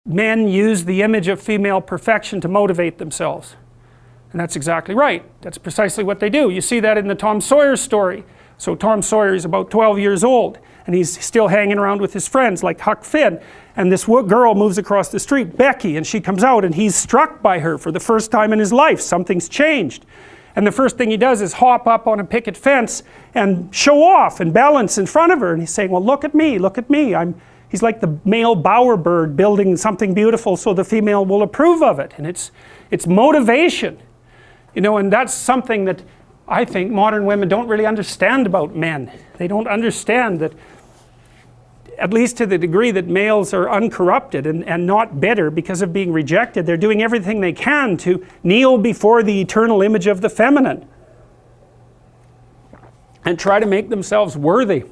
men use the image of female perfection to motivate themselves. And that's exactly right. That's precisely what they do. You see that in the Tom Sawyer story. So Tom Sawyer is about 12 years old, and he's still hanging around with his friends like Huck Finn. And this girl moves across the street, Becky, and she comes out, and he's struck by her for the first time in his life. Something's changed. And the first thing he does is hop up on a picket fence and show off and balance in front of her. And he's saying, well, look at me, look at me. He's like the male bowerbird building something beautiful so the female will approve of it. And it's motivation. You know, and that's something that I think modern women don't really understand about men. They don't understand that, at least to the degree that males are uncorrupted and not bitter because of being rejected, they're doing everything they can to kneel before the eternal image of the feminine and try to make themselves worthy.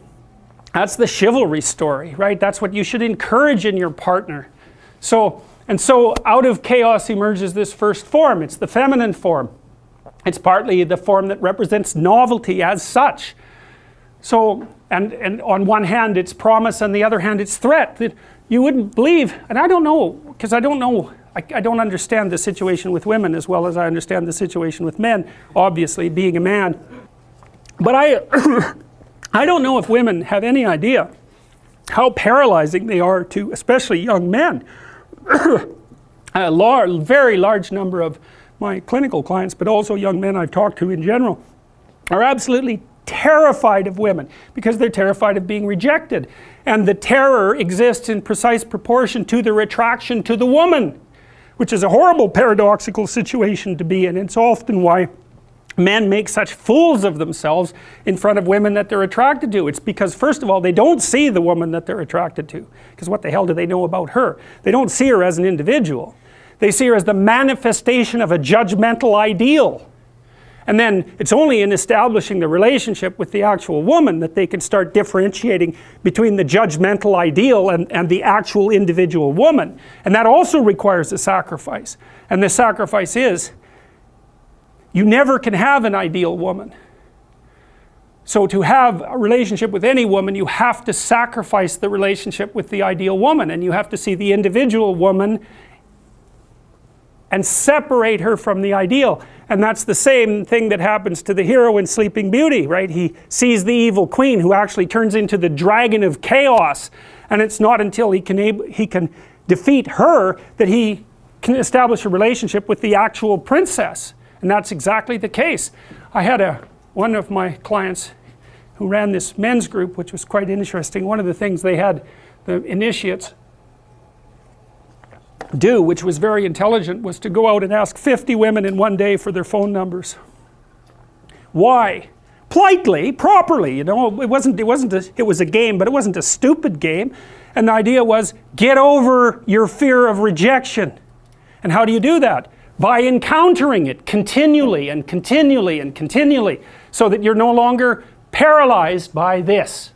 That's the chivalry story, right? That's what you should encourage in your partner. So out of chaos emerges this first form. It's the feminine form. It's partly the form that represents novelty as such. So, and on one hand it's promise, on the other hand it's threat. That you wouldn't believe, and I don't know, because I don't understand the situation with women as well as I understand the situation with men, obviously, being a man. But I don't know if women have any idea how paralyzing they are to especially young men. A very large number of my clinical clients, but also young men I've talked to in general, are absolutely terrified of women because they're terrified of being rejected. And the terror exists in precise proportion to the attraction to the woman, which is a horrible paradoxical situation to be in. It's often why men make such fools of themselves in front of women that they're attracted to. It's because, first of all, they don't see the woman that they're attracted to, because what the hell do they know about her? They don't see her as an individual. They see her as the manifestation of a judgmental ideal. And then it's only in establishing the relationship with the actual woman that they can start differentiating between the judgmental ideal and the actual individual woman. And that also requires a sacrifice. And the sacrifice is, you never can have an ideal woman. So to have a relationship with any woman, you have to sacrifice the relationship with the ideal woman, and you have to see the individual woman and separate her from the ideal. And that's the same thing that happens to the hero in Sleeping Beauty, right? He sees the evil queen who actually turns into the dragon of chaos, and it's not until he can defeat her that he can establish a relationship with the actual princess. And that's exactly the case. I had one of my clients who ran this men's group, which was quite interesting. One of the things they had the initiates do, which was very intelligent, was to go out and ask 50 women in one day for their phone numbers. Why? Politely, properly, you know. It was a game, but it wasn't a stupid game. And the idea was, get over your fear of rejection. And how do you do that? By encountering it continually and continually and continually, so that you're no longer paralyzed by this.